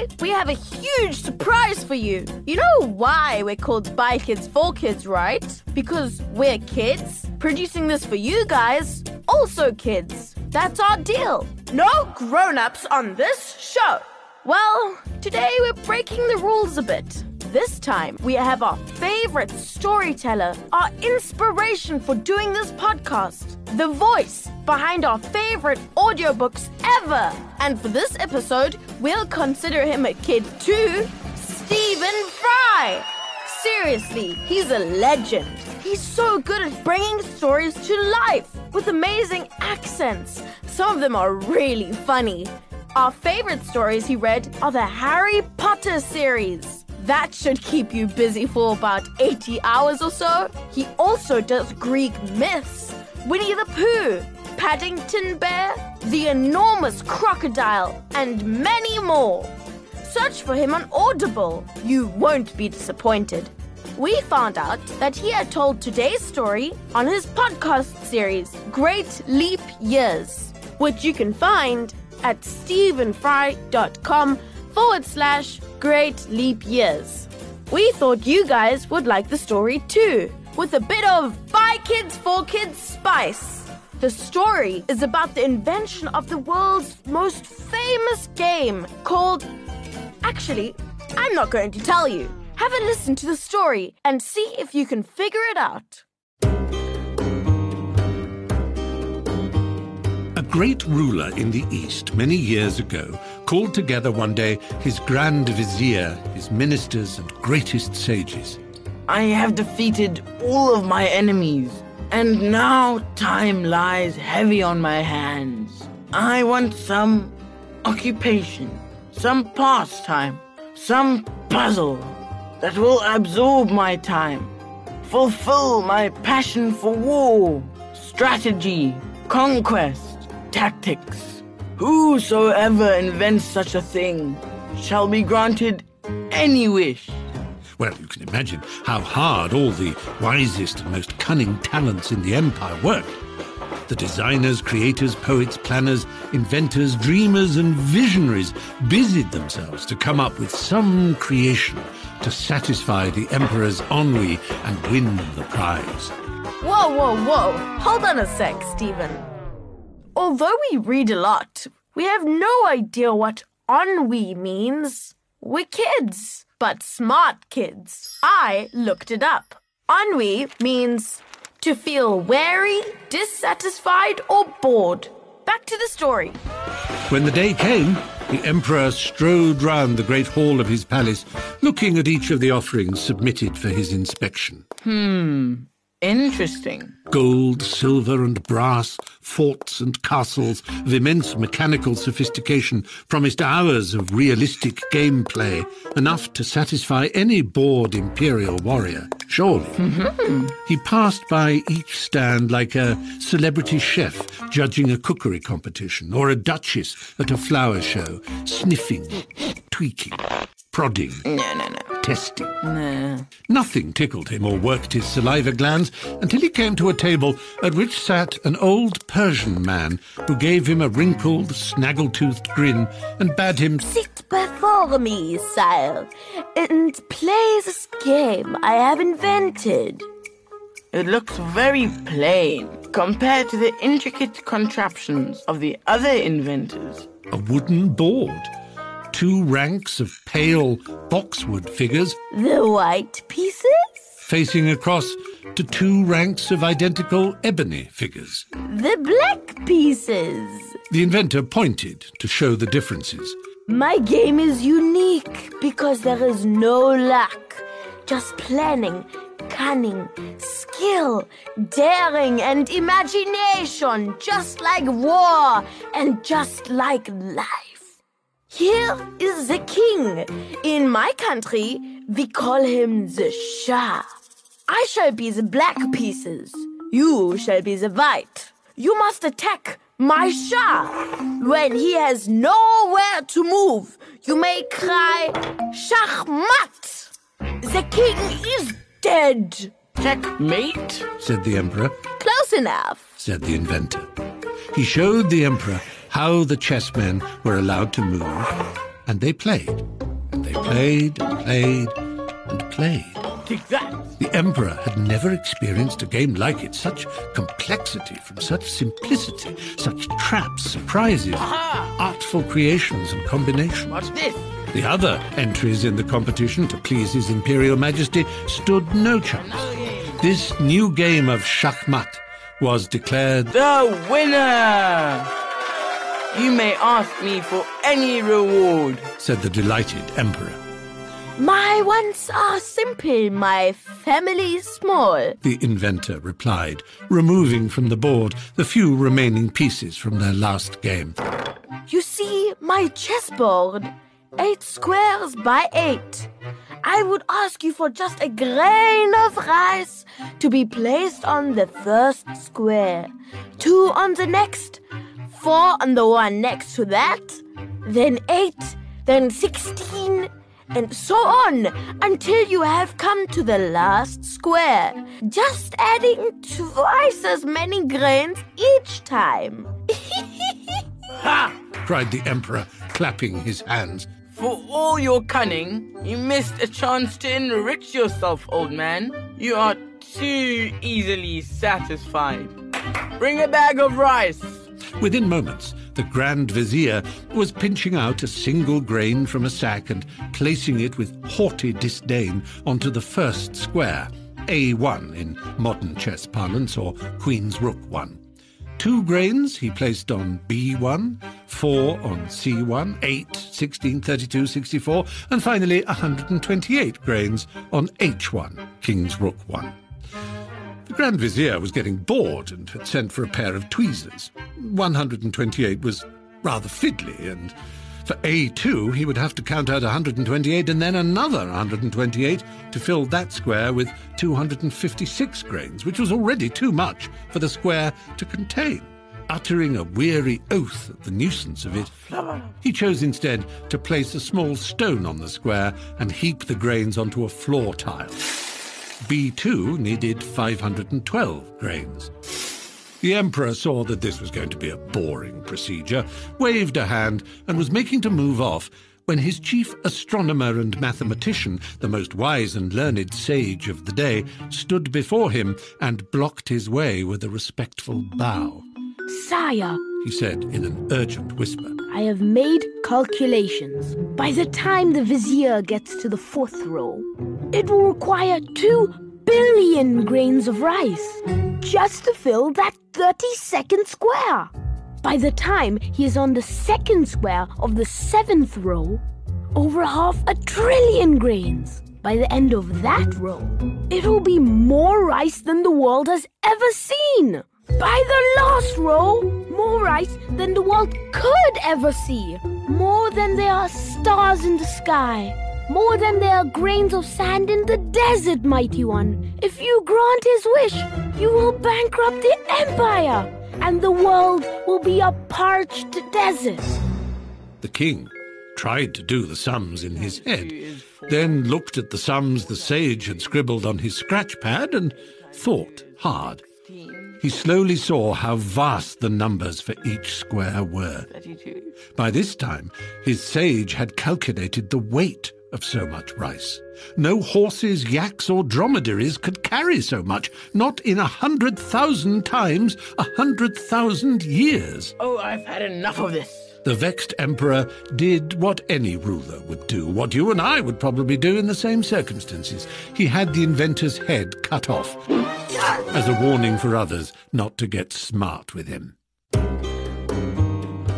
today we have a huge surprise for you. You know why we're called By Kids for Kids, right? Because we're kids. Producing this for you guys, also kids. That's our deal. No grown-ups on this show. Well, today we're breaking the rules a bit. This time, we have our favorite storyteller, our inspiration for doing this podcast, the voice behind our favorite audiobooks ever. And for this episode, we'll consider him a kid too, Stephen Fry. Seriously, he's a legend. He's so good at bringing stories to life with amazing accents. Some of them are really funny. Our favorite stories he read are the Harry Potter series. That should keep you busy for about 80 hours or so. He also does Greek myths, Winnie the Pooh, Paddington Bear, the enormous crocodile, and many more. Search for him on Audible. You won't be disappointed. We found out that he had told today's story on his podcast series, Great Leap Years, which you can find at stephenfry.com/Great Leap Years. We thought you guys would like the story too, with a bit of By Kids for Kids spice. The story is about the invention of the world's most famous game called... Actually, I'm not going to tell you. Have a listen to the story and see if you can figure it out. A great ruler in the East many years ago called together one day his Grand Vizier, his ministers and greatest sages. I have defeated all of my enemies, and now time lies heavy on my hands. I want some occupation, some pastime, some puzzle that will absorb my time, fulfill my passion for war, strategy, conquest, tactics. Whosoever invents such a thing shall be granted any wish. Well, you can imagine how hard all the wisest and most cunning talents in the empire worked. The designers, creators, poets, planners, inventors, dreamers, and visionaries busied themselves to come up with some creation to satisfy the emperor's ennui and win the prize. Whoa, whoa, whoa. Hold on a sec, Stephen. Although we read a lot, we have no idea what ennui means. We're kids, but smart kids. I looked it up. Ennui means to feel weary, dissatisfied, or bored. Back to the story. When the day came, the emperor strode round the great hall of his palace, looking at each of the offerings submitted for his inspection. Interesting. Gold, silver, and brass, forts and castles of immense mechanical sophistication promised hours of realistic gameplay, enough to satisfy any bored imperial warrior, surely. He passed by each stand like a celebrity chef judging a cookery competition, or a duchess at a flower show, sniffing, tweaking, prodding, testing. Nothing tickled him or worked his saliva glands until he came to a table at which sat an old Persian man who gave him a wrinkled, snaggle-toothed grin and bade him Sit before me, sire, and play this game I have invented. It looks very plain compared to the intricate contraptions of the other inventors. a wooden board, 2 ranks of pale boxwood figures The white pieces? facing across to 2 ranks of identical ebony figures. The black pieces. The inventor pointed to show the differences. My game is unique because there is no luck, just planning, cunning, skill, daring, and imagination, just like war and just like life. Here is the king. In my country, we call him the Shah. I shall be the black pieces. You shall be the white. You must attack my Shah. When he has nowhere to move, you may cry, Schachmat! The king is dead. Checkmate? Said the emperor. Close enough. Said the inventor. He showed the emperor how the chessmen were allowed to move, And they played, and they played, and played, and played. Take that! The Emperor had never experienced a game like it. Such complexity from such simplicity, such traps, surprises, artful creations and combinations. What's this? The other entries in the competition, to please His Imperial Majesty, stood no chance. This new game of Schachmatt was declared The winner! You may ask me for any reward. said the delighted Emperor. My wants are simple, my family small. The inventor replied, removing from the board the few remaining pieces from their last game. You see, my chessboard, 8 squares by 8. I would ask you for just a grain of rice to be placed on the first square, 2 on the next, 4 on the one next to that, then 8, then 16, and so on until you have come to the last square, just adding twice as many grains each time. Ha! Cried the Emperor, clapping his hands. For all your cunning, you missed a chance to enrich yourself, old man. You are too easily satisfied. Bring a bag of rice. Within moments, the Grand Vizier was pinching out a single grain from a sack and placing it with haughty disdain onto the first square, A1 in modern chess parlance, or Queen's Rook 1. 2 grains he placed on B1, 4 on C1, 8, 16, 32, 64, and finally 128 grains on H1, King's Rook 1. The Grand Vizier was getting bored and had sent for a pair of tweezers. 128 was rather fiddly, and for A2 he would have to count out 128 and then another 128 to fill that square with 256 grains, which was already too much for the square to contain. Uttering a weary oath at the nuisance of it, he chose instead to place a small stone on the square and heap the grains onto a floor tile. B2 needed 512 grains. The Emperor saw that this was going to be a boring procedure, waved a hand, and was making to move off when his chief astronomer and mathematician, the most wise and learned sage of the day, stood before him and blocked his way with a respectful bow. Sire, He said in an urgent whisper. I have made calculations. By the time the Vizier gets to the 4th row, it will require 2 billion grains of rice just to fill that 32nd square. By the time he is on the 2nd square of the 7th row, over 500 billion grains. By the end of that row, it'll be more rice than the world has ever seen. By the last row, more rice than the world could ever see. More than there are stars in the sky. More than there are grains of sand in the desert, mighty one. If you grant his wish, you will bankrupt the empire, and the world will be a parched desert. The king tried to do the sums in his head, then looked at the sums the sage had scribbled on his scratch pad and thought hard. He slowly saw how vast the numbers for each square were. 32. By this time, his sage had calculated the weight of so much rice. No horses, yaks, or dromedaries could carry so much, not in 100,000 times 100,000 years. Oh, I've had enough of this. The vexed emperor did what any ruler would do, what you and I would probably do in the same circumstances. He had the inventor's head cut off, as a warning for others not to get smart with him.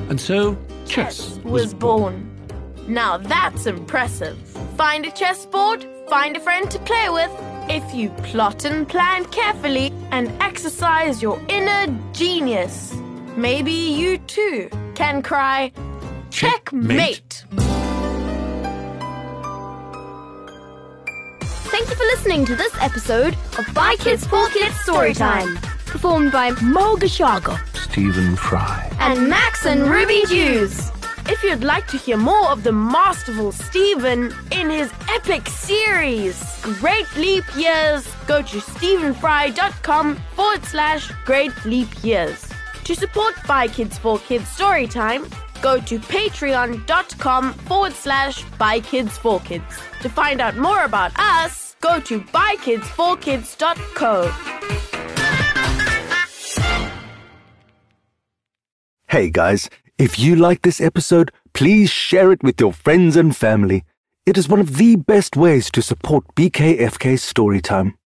And so, chess was born. Now that's impressive. Find a chessboard, find a friend to play with. If you plot and plan carefully and exercise your inner genius, maybe you too can cry, checkmate. Thank you for listening to this episode of By Kids for Kids Storytime, performed by Mo Gashaga Stephen Fry and Max and Ruby Jews. If you'd like to hear more of the masterful Stephen in his epic series, Great Leap Years, go to stephenfry.com/Great Leap Years. To support By Kids for Kids Storytime, go to patreon.com/bykids4kids. To find out more about us, go to bykids4kids.co. Hey guys, if you like this episode, please share it with your friends and family. It is one of the best ways to support BKFK Storytime.